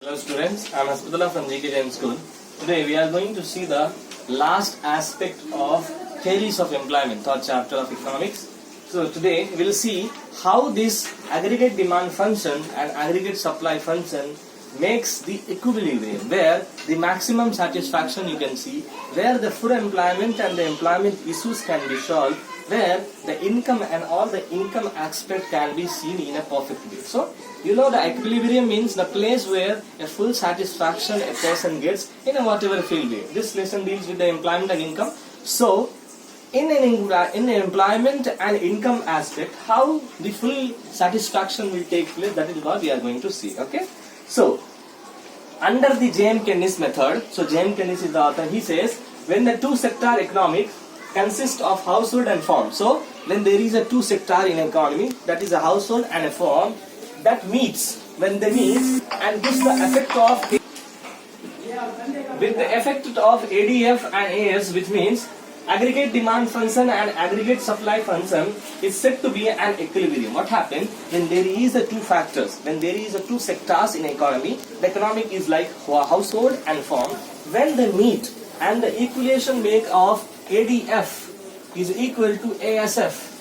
Hello students, I am Aspadullah from GK Jain School. Today we are going to see the last aspect of theories of employment, third chapter of economics. So today we will see how this aggregate demand function and aggregate supply function makes the equilibrium, where the maximum satisfaction you can see, where the full employment and the employment issues can be solved, where the income and all the income aspect can be seen in a perfect way. So you know, the equilibrium means the place where a full satisfaction a person gets in a whatever field way. This lesson deals with the employment and income. So in an employment and income aspect, how the full satisfaction will take place, that is what we are going to see. Okay. So under the James Keynes method, so James Keynes is the author, he says when the two sector economics consist of household and firm. So when there is a two sector in economy, that is a household and a firm, that meets, when they meet and gives the effect of with the effect of ADF and AS, which means aggregate demand function and aggregate supply function is said to be an equilibrium. What happens when there is a two factors, when there is a two sectors in economy, the economic is like household and firm, when they meet and the equation make of ADF is equal to ASF,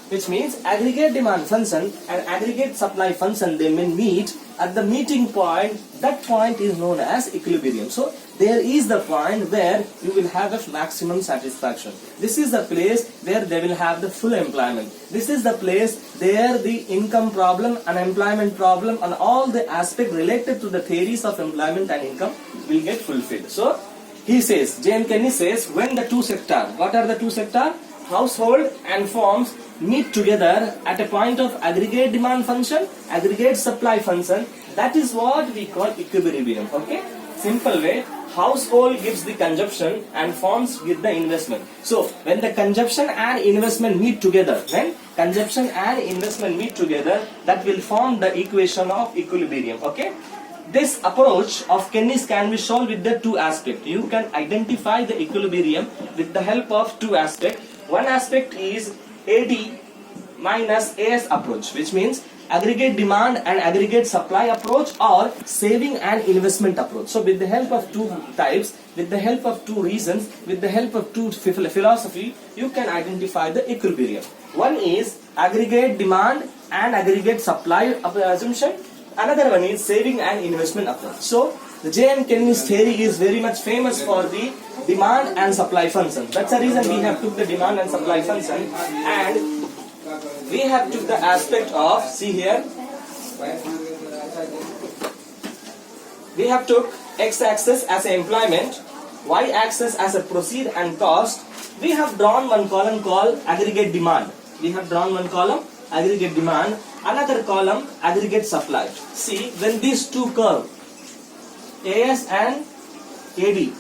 which means aggregate demand function and aggregate supply function, they may meet at the meeting point. That point is known as equilibrium. So there is the point where you will have a maximum satisfaction. This is the place where they will have the full employment. This is the place where the income problem, unemployment problem and all the aspects related to the theories of employment and income will get fulfilled. So he says, James Keynes says, when the two sectors, what are the two sectors? Household and firms meet together at a point of aggregate demand function, aggregate supply function, that is what we call equilibrium. Okay, simple way, household gives the consumption and firms give the investment. So when the consumption and investment meet together, when consumption and investment meet together, that will form the equation of equilibrium. Okay, this approach of Keynes can be solved with the two aspects. You can identify the equilibrium with the help of two aspects. One aspect is AD minus AS approach, which means aggregate demand and aggregate supply approach or saving and investment approach. So with the help of two types, with the help of two reasons, with the help of two philosophy, you can identify the equilibrium. One is aggregate demand and aggregate supply assumption. Another one is saving and investment approach. So the James Keynes theory is very much famous for the demand and supply function. That's the reason we have took the demand and supply function, and we have took the aspect of, see here, we have took x-axis as a employment, y-axis as a proceed and cost. We have drawn one column called aggregate demand. We have drawn one column aggregate demand, another column aggregate supply. See, when these two curves AS and AD,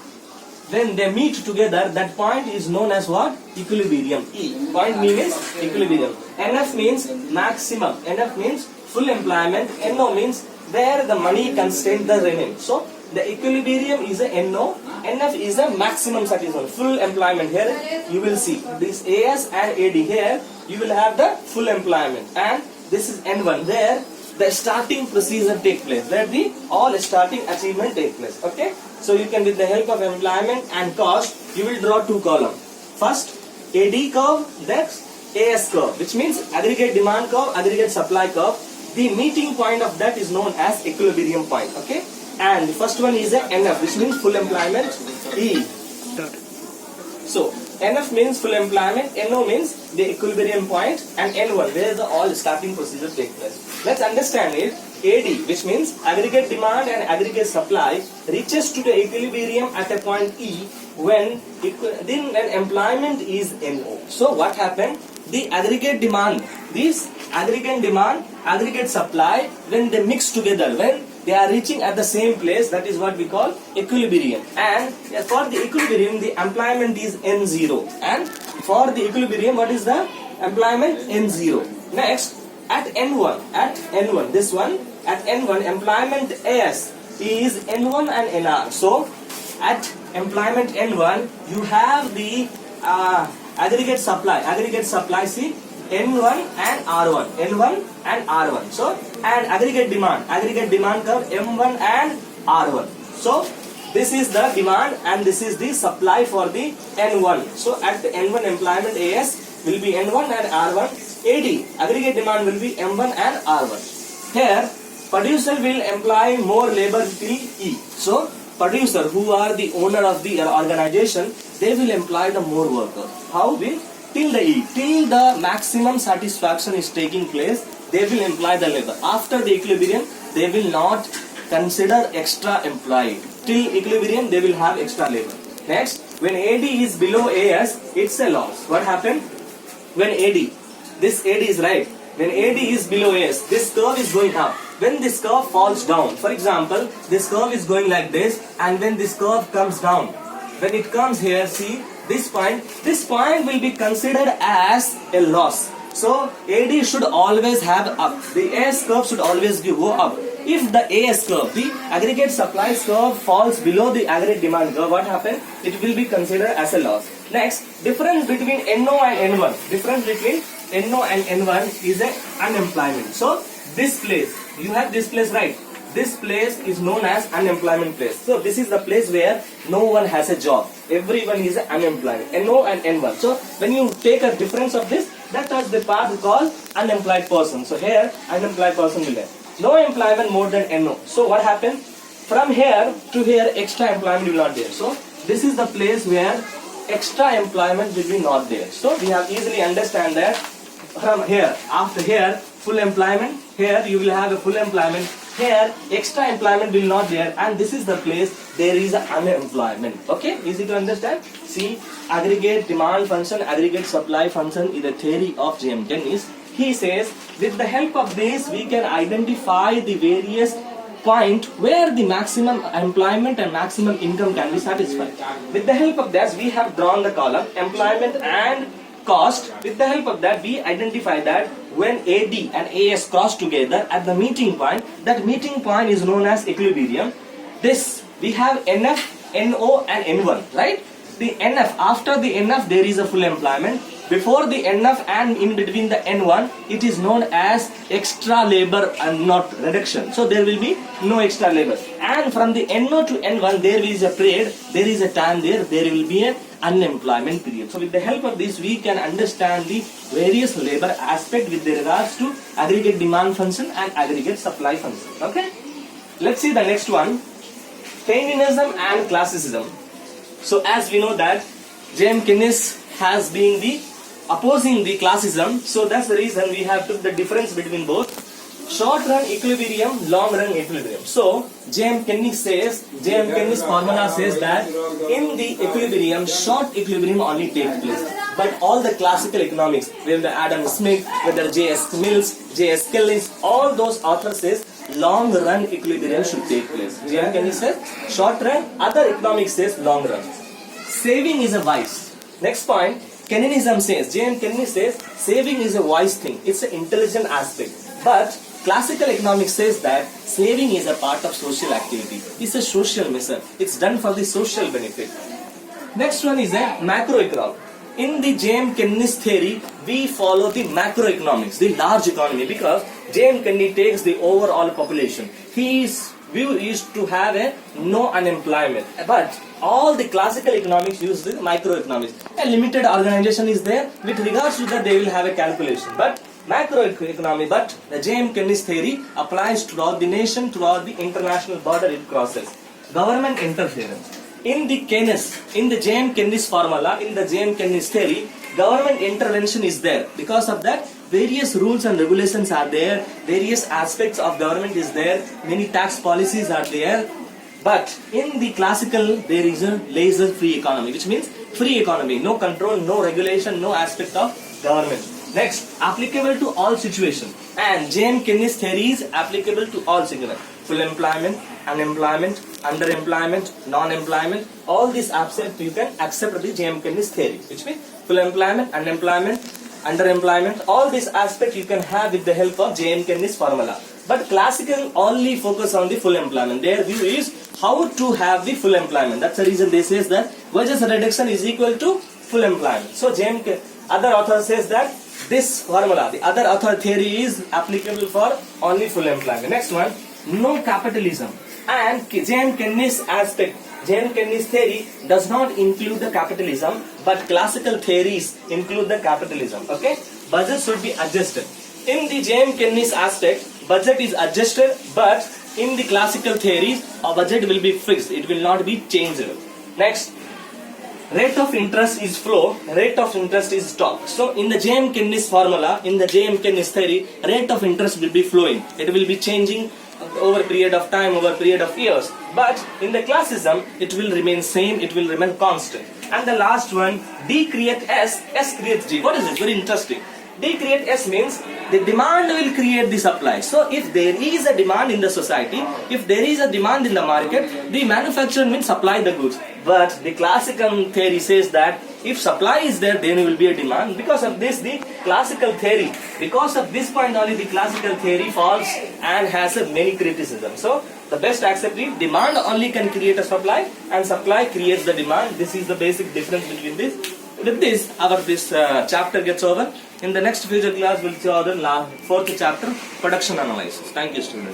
when they meet together, that point is known as what? Equilibrium. E. Point means equilibrium. NF means maximum. NF means full employment. NO means where the money constraint the remain. So the equilibrium is a NO. NF is a maximum satisfaction. Full employment. Here you will see this AS and AD. Here you will have the full employment. And this is N1, where the starting procedure take place, where the all starting achievement take place. Okay, so you can, with the help of employment and cost, you will draw two columns. First AD curve, next AS curve, which means aggregate demand curve, aggregate supply curve. The meeting point of that is known as equilibrium point. Okay, and the first one is a NF, which means full employment. E. So NF means full employment, NO means the equilibrium point, and N1 where the all starting procedure take place. Let's understand it. AD, which means aggregate demand and aggregate supply, reaches to the equilibrium at a point E when employment is NO. So what happened? The aggregate demand, this aggregate demand, aggregate supply, when they mix together, when they are reaching at the same place, that is what we call equilibrium. And for the equilibrium, the employment is N0. And for the equilibrium, what is the employment? N0. Next, at N1, this one, at N1, employment AS is N1 and NR. So at employment N1, you have the aggregate supply, see, N1 and R1. N1 and R1. So, and aggregate demand curve M1 and R1. So, this is the demand and this is the supply for the N1. So, at the N1 employment AS will be N1 and R1. AD, aggregate demand will be M1 and R1. Here, producer will employ more labor till E. So, producer who are the owner of the organization, they will employ the more worker. How will? Till the E. Till the maximum satisfaction is taking place, they will employ the labor. After the equilibrium, they will not consider extra employee. Till equilibrium, they will have extra labor. Next, when AD is below AS, it's a loss. What happened? When AD, this AD is right. When AD is below AS, this curve is going up. When this curve falls down, for example, this curve is going like this, and when this curve comes down, when it comes here, see this point will be considered as a loss. So AD should always have up. The AS curve should always go up. If the AS curve, the aggregate supply curve falls below the aggregate demand curve, what happens? It will be considered as a loss. Next, difference between NO and N1. Difference between NO and N1 is an unemployment. So this place, you have this place, right? This place is known as unemployment place. So this is the place where no one has a job. Everyone is unemployed. NO and N1. So when you take a difference of this, that is the part called unemployed person. So here unemployed person will have no employment more than NO. So what happened? From here to here, extra employment will not there. So this is the place where extra employment will be not there. So we have easily understand that from here, after here, full employment. Here you will have a full employment. Here extra employment will not there, and this is the place there is an unemployment. Okay, easy to understand. See, aggregate demand function, aggregate supply function is the theory of J.M. Kennis. He says with the help of this we can identify the various point where the maximum employment and maximum income can be satisfied. With the help of that we have drawn the column employment and cost. With the help of that we identify that when AD and AS cross together at the meeting point, that meeting point is known as equilibrium. This we have NF, NO and N1, right? The NF, after the NF there is a full employment. Before the NF and in between the N1, it is known as extra labor and not reduction. So there will be no extra labor. And from the NO to N1 there is a period, there is a time there will be an unemployment period. So with the help of this we can understand the various labor aspect with regards to aggregate demand function and aggregate supply function. Okay? Let's see the next one. Keynesism and classicism. So as we know that J.M. Keynes has been the opposing the classicism, so that's the reason we have took the difference between both. Short run equilibrium, long run equilibrium. So J.M. Keynes formula says that in the equilibrium, short equilibrium only takes place. But all the classical economics, whether Adam Smith, whether J.S. Mills, J.S. Kelly, all those authors says long run equilibrium should take place. J.M. Keynes says short run, other economics says long run. Saving is a vice. Next point, Keynesism says, J.M. Keynes says saving is a wise thing. It's an intelligent aspect. But classical economics says that saving is a part of social activity. It's a social measure. It's done for the social benefit. Next one is a macroeconomic. In the J.M. Keynes theory, we follow the macroeconomics, the large economy, because J.M. Keynes takes the overall population. His view is to have a no unemployment. But all the classical economics use the microeconomics. A limited organization is there. With regards to that, they will have a calculation. But macroeconomy, but the J.M. Keynes theory applies throughout the nation, throughout the international border it crosses. Government interference. In the J.M. Keynes formula, in the J.M. Keynes theory, government intervention is there. Because of that, various rules and regulations are there, various aspects of government is there, many tax policies are there. But in the classical, there is a laissez-faire economy, which means free economy, no control, no regulation, no aspect of government. Next, applicable to all situations. And J.M. Keynes theory is applicable to all situations. Full employment, unemployment, underemployment, non-employment, all these aspects you can accept the J.M. Keynes theory, which means full employment, unemployment, underemployment, all these aspects you can have with the help of J.M. Keynes formula. But classical only focus on the full employment. Their view is how to have the full employment. That's the reason they says that wages reduction is equal to full employment. So other author says that this formula, the other author theory is applicable for only full employment. Next one, no capitalism. And J.M. Kenny's aspect, J.M. Kenny's theory does not include the capitalism, but classical theories include the capitalism. Okay, budget should be adjusted. In the J.M. Kenny's aspect, budget is adjusted, but in the classical theories, a budget will be fixed. It will not be changed. Next, rate of interest is flow, rate of interest is stock. So in the J.M. Kenny's formula, in the J.M. Kenny's theory, rate of interest will be flowing. It will be changing over a period of time, over a period of years. But in the classicism, it will remain same, it will remain constant. And the last one, D create S, S creates D. What is it? Very interesting. D create S means the demand will create the supply. So if there is a demand in the society, if there is a demand in the market, the manufacturer will supply the goods. But the classical theory says that if supply is there, then there will be a demand. Because of this, the classical theory, because of this point only, the classical theory falls and has a many criticism. So the best accept is demand only can create a supply, and supply creates the demand. This is the basic difference between this. With this, our chapter gets over. In the next future class, we'll see the fourth chapter, production analysis. Thank you, students.